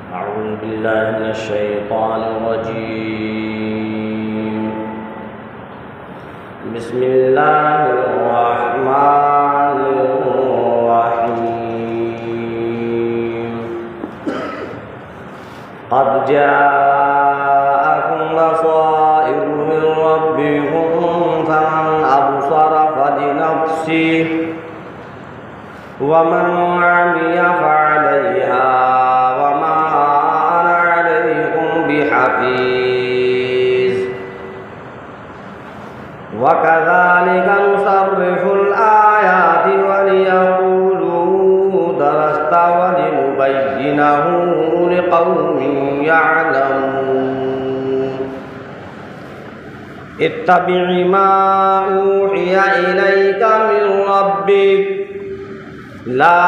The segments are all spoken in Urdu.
أعوذ بالله من الشيطان الرجيم. بسم الله الرحمن الرحيم. قد جاءكم بصائر من ربكم فمن أبصر فلنفسه ومن عمي فعليها وما أنا عليكم بحفيظ. وكذلك نصرف الآيات وليقولوا درست ولنبينه لقوم يعلمون. اتبع ما أوحي إليك من ربك لا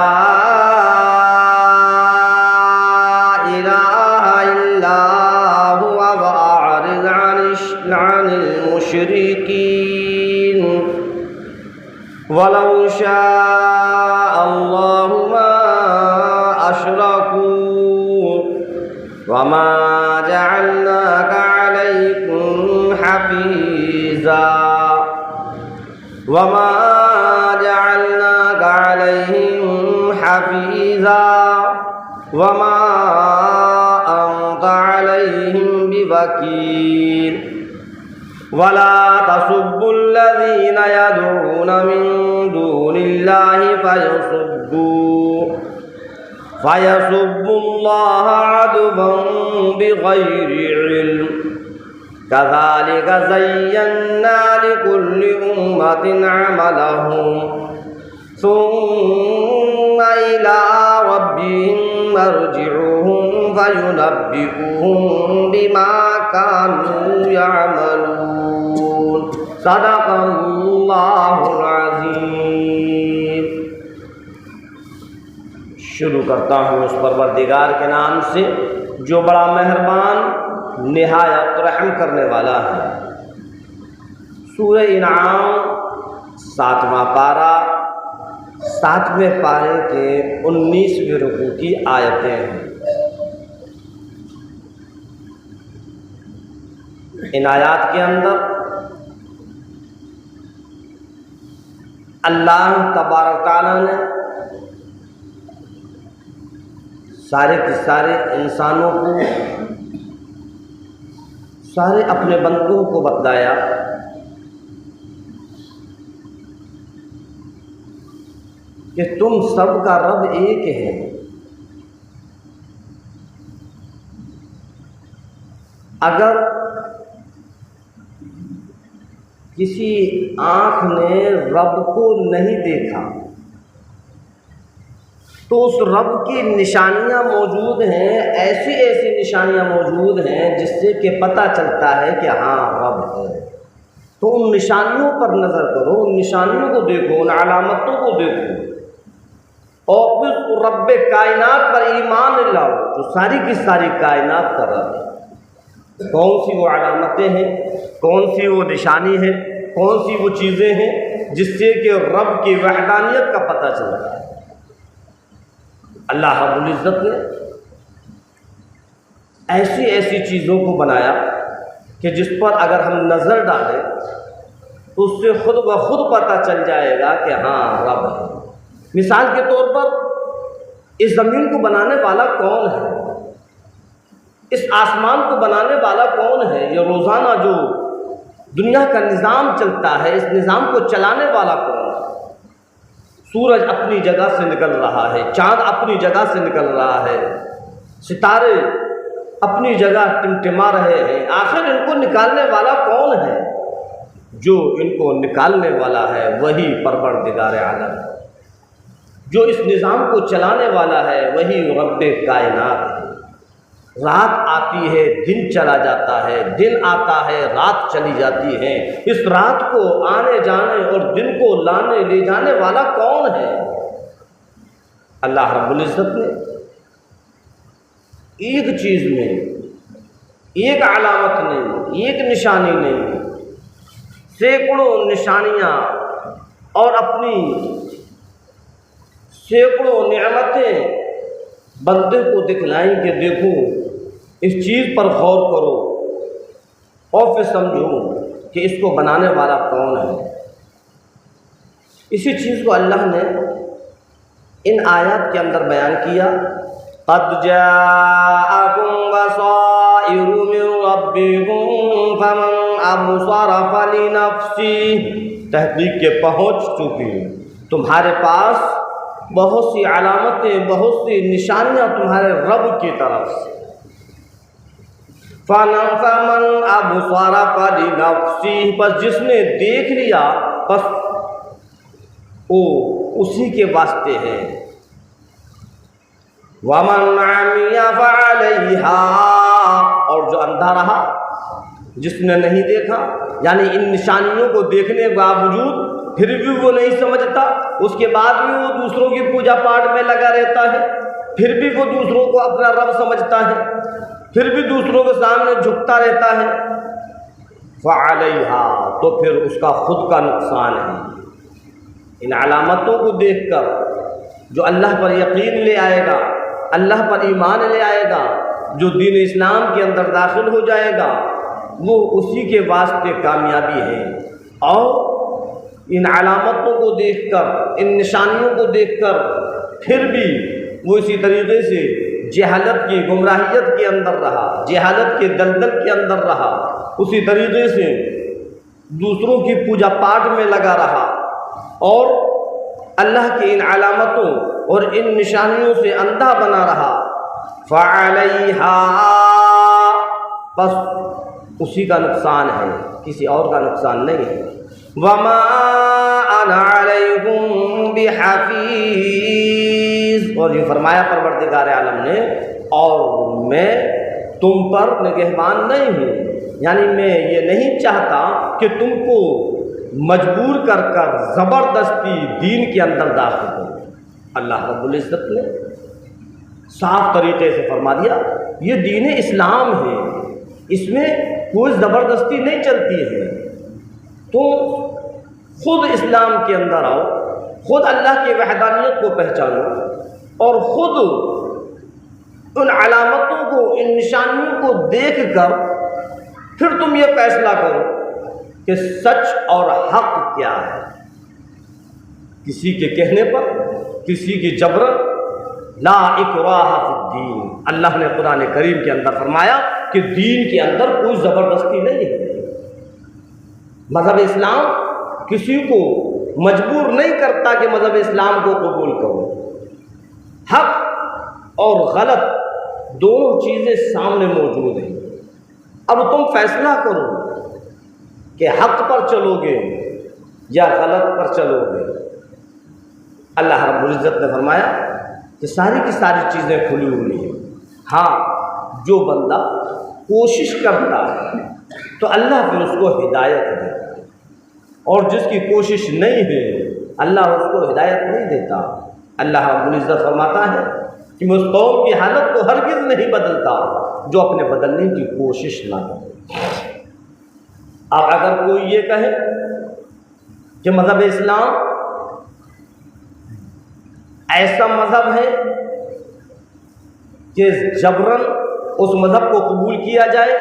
إله إلا هو وأعرض عن المشركين. ولو شاء الله ما أشركوا وما جعلناك عليكم حفيظا وما جعلناك عليهم حفيظا وما أنت عليهم بوكيل. ولا تسبوا الذين يدعون من دون الله فيسبوا الله عدوا بغير علم. كذلك زينا لكل أمة عملهم ثم إلى ربهم مرجعهم فينبئهم بما كانوا يعملون. صدق اللہ العظیم. شروع کرتا ہوں اس پروردگار کے نام سے جو بڑا مہربان نہایت رحم کرنے والا ہے. سورہ انعام 7واں پارہ 7ویں پارے کے 19ویں رکوع کی آیتیں ہیں. ان آیات کے اندر اللہ تبارک تعالیٰ نے سارے کے سارے انسانوں کو سارے اپنے بندوں کو بتلایا کہ تم سب کا رب ایک ہے. اگر کسی آنکھ نے رب کو نہیں دیکھا تو اس رب کی نشانیاں موجود ہیں، ایسی ایسی نشانیاں موجود ہیں جس سے کہ پتہ چلتا ہے کہ ہاں رب ہے. تو ان نشانیوں پر نظر کرو، ان نشانیوں کو دیکھو، ان علامتوں کو دیکھو اور پھر رب کائنات پر ایمان لاؤ جو ساری کی ساری کائنات کر رہا ہے. کون سی وہ علامتیں ہیں، کون سی وہ نشانی ہے، کون سی وہ چیزیں ہیں جس سے کہ رب کی وحدانیت کا پتہ چلتا ہے. اللہ رب العزت نے ایسی ایسی چیزوں کو بنایا کہ جس پر اگر ہم نظر ڈالیں تو اس سے خود بخود پتہ چل جائے گا کہ ہاں رب ہے. مثال کے طور پر اس زمین کو بنانے والا کون ہے، اس آسمان کو بنانے والا کون ہے، یہ روزانہ جو دنیا کا نظام چلتا ہے اس نظام کو چلانے والا کون ہے. سورج اپنی جگہ سے نکل رہا ہے، چاند اپنی جگہ سے نکل رہا ہے، ستارے اپنی جگہ ٹمٹما رہے ہیں. آخر ان کو نکالنے والا کون ہے؟ جو ان کو نکالنے والا ہے وہی پروردگار عالم ہے. جو اس نظام کو چلانے والا ہے وہی رب کائنات ہے. رات آتی ہے دن چلا جاتا ہے، دن آتا ہے رات چلی جاتی ہے. اس رات کو آنے جانے اور دن کو لانے لے جانے والا کون ہے؟ اللہ رب العزت نے ایک چیز نہیں، ایک علامت نہیں، ایک نشانی نہیں، سینکڑوں نشانیاں اور اپنی سینکڑوں نعمتیں بندے کو دکھلائیں کہ دیکھو اس چیز پر غور کرو اور پھر سمجھو کہ اس کو بنانے والا کون ہے۔ اسی چیز کو اللہ نے ان آیات کے اندر بیان کیا، قَدْ جَاءَكُمْ بَصَائِرُ مِن رَبِّكُمْ فَمَنْ أَبْصَرَ فَلِنَفْسِهِ، تحقیق کے پہنچ چکی تمہارے پاس بہت سی علامتیں، بہت سی نشانیاں تمہارے رب کی طرف سے، فَمَنْ أَبْصَرَ فَلِنَفْسِهِ، بس جس نے دیکھ لیا بس وہ اسی کے واسطے ہے، وَمَنْ عَمِيَ فَعَلَيْهَا، اور جو اندھا رہا، جس نے نہیں دیکھا، یعنی ان نشانیوں کو دیکھنے کے باوجود پھر بھی وہ نہیں سمجھتا، اس کے بعد بھی وہ دوسروں کی پوجا پاٹ میں لگا رہتا ہے، پھر بھی وہ دوسروں کو اپنا رب سمجھتا ہے، پھر بھی دوسروں کے سامنے جھکتا رہتا ہے، فَعَلَيْهَا، تو پھر اس کا خود کا نقصان ہے۔ ان علامتوں کو دیکھ کر جو اللہ پر یقین لے آئے گا، اللہ پر ایمان لے آئے گا، جو دین اسلام کے اندر داخل ہو جائے گا، وہ اسی کے واسطے کامیابی ہے۔ اور ان علامتوں کو دیکھ کر، ان نشانیوں کو دیکھ کر پھر بھی وہ اسی طریقے سے جہالت کی گمراہیت کے اندر رہا، جہالت کے دلدل کے اندر رہا، اسی طریقے سے دوسروں کی پوجا پاٹ میں لگا رہا، اور اللہ کی ان علامتوں اور ان نشانیوں سے اندھا بنا رہا، فَعَلَيْهَا، بس اسی کا نقصان ہے، کسی اور کا نقصان نہیں ہے۔ وَمَا أَنَا عَلَيْكُمْ بِحَفِيظ، اور یہ فرمایا پروردگار عالم نے، اور میں تم پر نگہبان نہیں ہوں، یعنی میں یہ نہیں چاہتا کہ تم کو مجبور کر کر زبردستی دین کے اندر داخل ہو۔ اللہ رب العزت نے صاف طریقے سے فرما دیا یہ دین اسلام ہے، اس میں کوئی زبردستی نہیں چلتی ہے، تو خود اسلام کے اندر آؤ، خود اللہ کی وحدانیت کو پہچانو، اور خود ان علامتوں کو، ان نشانیوں کو دیکھ کر پھر تم یہ فیصلہ کرو کہ سچ اور حق کیا ہے۔ کسی کے کہنے پر، کسی کی جبرن، لا اکراہ فی الدین، اللہ نے قرآن کریم کے اندر فرمایا کہ دین کے اندر کوئی زبردستی نہیں ہے۔ مذہب اسلام کسی کو مجبور نہیں کرتا کہ مذہب اسلام کو قبول کرو۔ حق اور غلط دونوں چیزیں سامنے موجود ہیں، اب تم فیصلہ کرو کہ حق پر چلو گے یا غلط پر چلو گے۔ اللہ رب العزت نے فرمایا کہ ساری کی ساری چیزیں کھلی ہوئی ہیں، ہاں جو بندہ کوشش کرتا ہے تو اللہ پھر اس کو ہدایت دے، اور جس کی کوشش نہیں ہے اللہ اس کو ہدایت نہیں دیتا۔ اللہ رب العزت فرماتا ہے کہ میں اس قوم کی حالت کو ہرگز نہیں بدلتا جو اپنے بدلنے کی کوشش نہ کرے۔ اب اگر کوئی یہ کہے کہ مذہب اسلام ایسا مذہب ہے کہ جبراً اس مذہب کو قبول کیا جائے،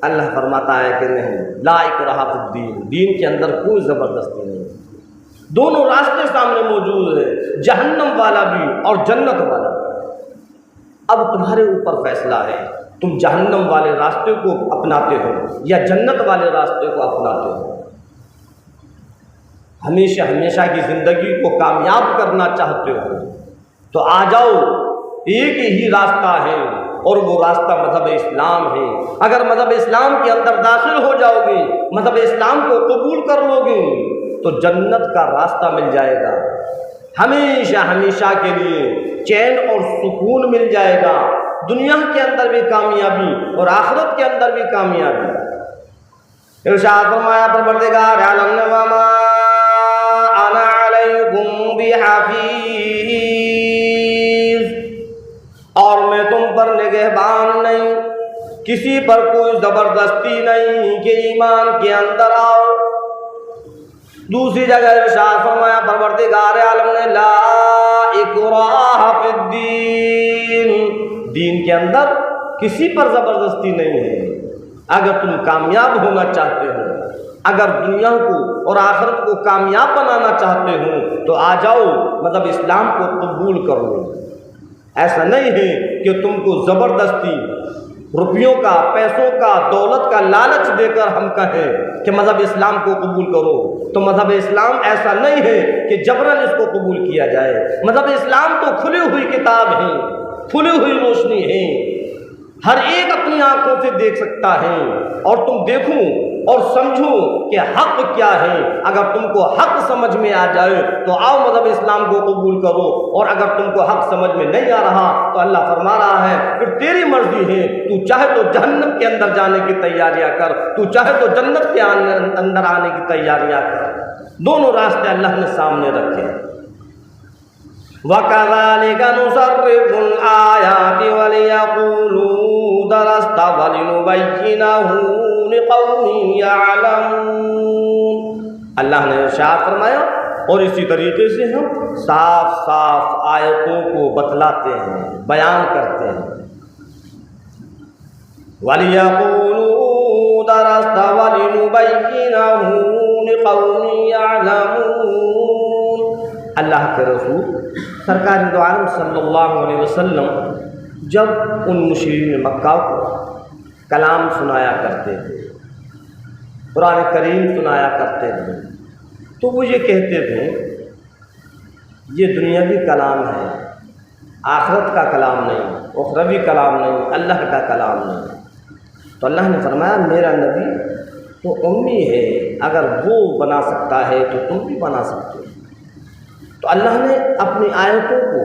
اللہ فرماتا ہے کہ نہیں، لا اکراہ فی الدین، دین کے اندر کوئی زبردستی نہیں، دونوں راستے سامنے موجود ہیں، جہنم والا بھی اور جنت والا بھی۔ اب تمہارے اوپر فیصلہ ہے، تم جہنم والے راستے کو اپناتے ہو یا جنت والے راستے کو اپناتے ہو۔ ہمیشہ ہمیشہ کی زندگی کو کامیاب کرنا چاہتے ہو تو آ جاؤ، ایک ہی راستہ ہے اور وہ راستہ مذہب اسلام ہے۔ اگر مذہب اسلام کے اندر داخل ہو جاؤ گے، مذہب اسلام کو قبول کر لو گے تو جنت کا راستہ مل جائے گا، ہمیشہ ہمیشہ کے لیے چین اور سکون مل جائے گا، دنیا کے اندر بھی کامیابی اور آخرت کے اندر بھی کامیابی۔ ارشاد فرمایا پروردگار عالم نے، وما انا علیکم بحفیظ، اور میں تم پر نگہبان نہیں، کسی پر کوئی زبردستی نہیں کہ ایمان کے اندر آؤ۔ دوسری جگہ ارشاد فرمایا پروردگار عالم نے، لا اکراہ فی الدین، دین کے اندر کسی پر زبردستی نہیں ہے۔ اگر تم کامیاب ہونا چاہتے ہو، اگر دنیا کو اور آخرت کو کامیاب بنانا چاہتے ہو تو آ جاؤ، مطلب اسلام کو قبول کرو۔ ایسا نہیں ہے کہ تم کو زبردستی روپیوں کا، پیسوں کا، دولت کا لالچ دے کر ہم کہیں کہ مذہب اسلام کو قبول کرو، تو مذہب اسلام ایسا نہیں ہے کہ جبراً اس کو قبول کیا جائے۔ مذہب اسلام تو کھلی ہوئی کتاب ہے، کھلی ہوئی روشنی ہے، ہر ایک اپنی آنکھوں سے دیکھ سکتا ہے، اور تم دیکھو اور سمجھو کہ حق کیا ہے۔ اگر تم کو حق سمجھ میں آ جائے تو آؤ مذہب اسلام کو قبول کرو، اور اگر تم کو حق سمجھ میں نہیں آ رہا تو اللہ فرما رہا ہے پھر تیری مرضی ہے، تو چاہے تو جہنم کے اندر جانے کی تیاریاں کر، تو چاہے تو جنت کے اندر آنے کی تیاریاں کر۔ دونوں راستے اللہ نے سامنے رکھے۔ وَكَذَلِكَ نُصَرِّفُ الْآيَاتِ وَلِيَقُولُوا دَرَسْتَ وَلِنُبَيِّنَهُ لِقَوْمٍ يَعْلَمُونَ۔ اللہ نے ارشاد فرمایا اور اسی طریقے سے ہم صاف صاف آیتوں کو بتلاتے ہیں، بیان کرتے ہیں۔ وَلِيَقُولُوا دَرَسْتَ وَلِنُبَيِّنَهُ لِقَوْمٍ يَعْلَمُونَ۔ اللہ کے رسول سرکار دو عالم صلی اللہ علیہ وسلم جب ان مشرکین مکہ کو کلام سنایا کرتے تھے، قرآن کریم سنایا کرتے تھے، تو وہ یہ کہتے تھے یہ دنیاوی کلام ہے، آخرت کا کلام نہیں، اخروی کلام نہیں، اللہ کا کلام نہیں۔ تو اللہ نے فرمایا میرا نبی تو امی ہے، اگر وہ بنا سکتا ہے تو تم بھی بنا سکتے ہو۔ تو اللہ نے اپنی آیتوں کو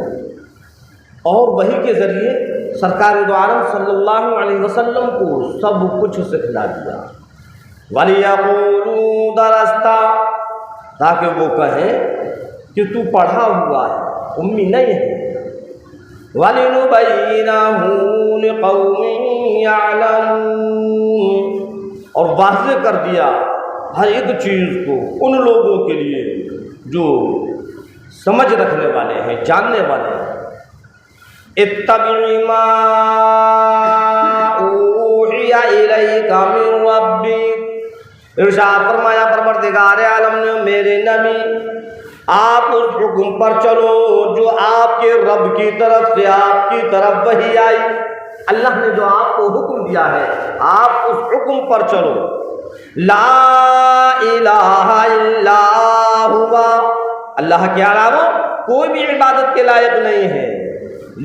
اور وحی کے ذریعے سرکار دو عالم صلی اللہ علیہ وسلم کو سب کچھ سکھلا دیا۔ وَلِيَقُولُوا دَرَسْتَ، تاکہ وہ کہیں کہ تو پڑھا ہوا ہے، امی نہیں ہے۔ وَلِنُبَيِّنَهُ لِقَوْمٍ يَعْلَمُونَ، اور واضح کر دیا ہر ایک چیز کو ان لوگوں کے لیے جو سمجھ رکھنے والے ہیں، جاننے والے ہیں۔ اتبع ما اوحی الیک من ربک، ارشاد فرمایا پروردگار عالم نے میرے نبی آپ اس حکم پر چلو جو آپ کے رب کی طرف سے آپ کی طرف وحی آئی۔ اللہ نے جو آپ کو حکم دیا ہے آپ اس حکم پر چلو۔ لا الہ الا ہوا، اللہ کے علاوہ کوئی بھی عبادت کے لائق نہیں ہے۔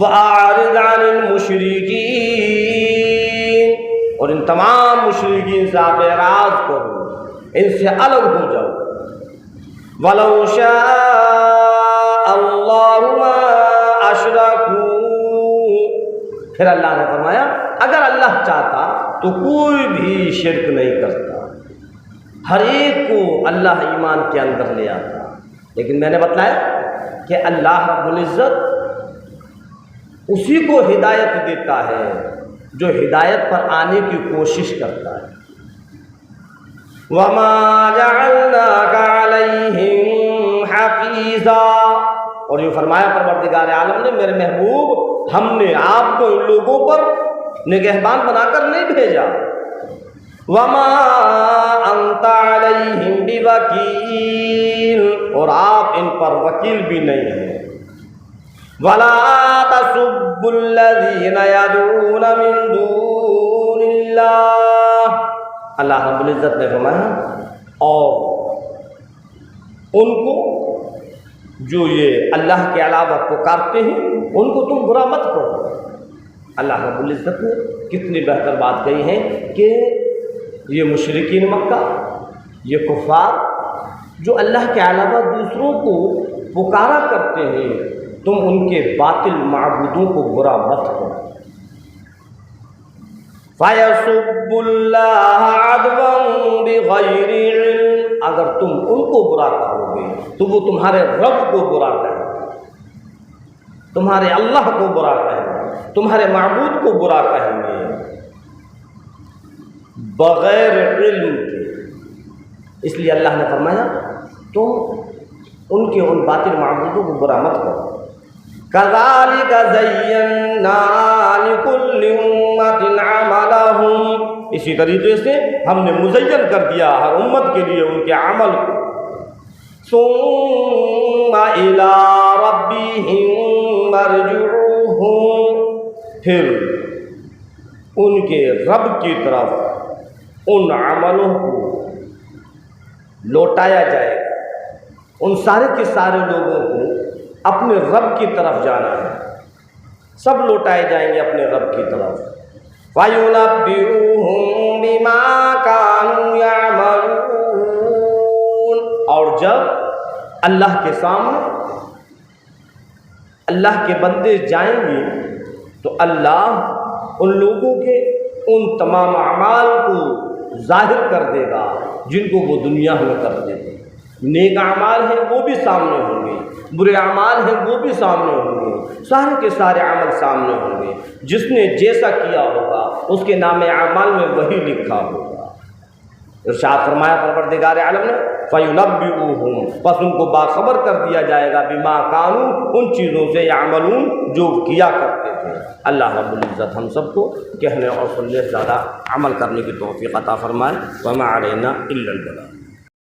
وَأَعْرِضْ عَنِ الْمُشْرِكِينَ، اور ان تمام مشرکین سے آپ اعراض کرو، ان سے الگ ہو جاؤ۔ وَلَوْ شَاءَ اللَّهُ مَا أَشْرَكُوا، پھر اللہ نے فرمایا اگر اللہ چاہتا تو کوئی بھی شرک نہیں کرتا، ہر ایک کو اللہ ایمان کے اندر لے آتا۔ لیکن میں نے بتلایا کہ اللہ رب العزت اسی کو ہدایت دیتا ہے جو ہدایت پر آنے کی کوشش کرتا ہے۔ وَمَا جَعَلْنَاكَ عَلَيْهِمْ حَفِيظًا، اور یہ فرمایا پروردگار عالم نے میرے محبوب ہم نے آپ کو ان لوگوں پر نگہبان بنا کر نہیں بھیجا۔ وَمَا أَنْتَ عَلَيْهِمْ بِوَكِيلٍ، اور آپ ان پر وکیل بھی نہیں ہیں۔ وَلَا تَسُبُّوا الَّذِينَ يَدْعُونَ مِن دُونِ اللَّهِ، اللہ رب العزت نے فرمایا اور ان کو جو یہ اللہ کے علاوہ پکارتے ہیں ان کو تم برا مت کرو۔ اللہ رب العزت نے کتنی بہتر بات کہی ہے کہ یہ مشرکین مکہ، یہ کفار جو اللہ کے علاوہ دوسروں کو پکارا کرتے ہیں، تم ان کے باطل معبودوں کو برا مت کرو۔ فَيَسُبُّ اللَّهَ عَدْوًا بِغَيْرِ عِلْمٍ، اگر تم ان کو برا کہو گے تو وہ تمہارے رب کو برا کہیں گے، تمہارے اللہ کو برا کہیں گے، تمہارے معبود کو برا کہیں گے بغیر علم کے۔ اس لیے اللہ نے فرمایا تم ان کے ان باطل معبودوں کو برا مت کرو۔ کذالک زینا لکل امۃ عملہم، اسی طریقے سے ہم نے مزین کر دیا ہر امت کے لیے ان کے عمل کو. ثم الی ربہم مرجعوہم، پھر ان کے رب کی طرف ان عملوں کو لوٹایا جائے گا. ان سارے کے سارے لوگوں کو اپنے رب کی طرف جانا ہے، سب لوٹائے جائیں گے اپنے رب کی طرف. وَيُنَبِّئُهُم بِمَا كَانُوا يَعْمَلُونَ، اور جب اللہ کے سامنے اللہ کے بندے جائیں گے تو اللہ ان لوگوں کے ان تمام اعمال کو ظاہر کر دے گا جن کو وہ دنیا میں کرتے تھے. نیک اعمال ہیں وہ بھی سامنے ہوں گے، برے اعمال ہیں وہ بھی سامنے ہوں گے، سارے کے سارے عمل سامنے ہوں گے. جس نے جیسا کیا ہوگا اس کے نام اعمال میں وہی لکھا ہوگا. ارشاد فرمایا پروردگار عالم نے فَيُنَبِّئُهُم، پس ان کو باخبر کر دیا جائے گا بما کانوا، ان چیزوں سے یعملون جو کیا کرتے تھے. اللہ رب العزت ہم سب کو کہنے اور سننے سے زیادہ عمل کرنے کی توفیق عطا فرمائے. وما علینا الا البلاغ.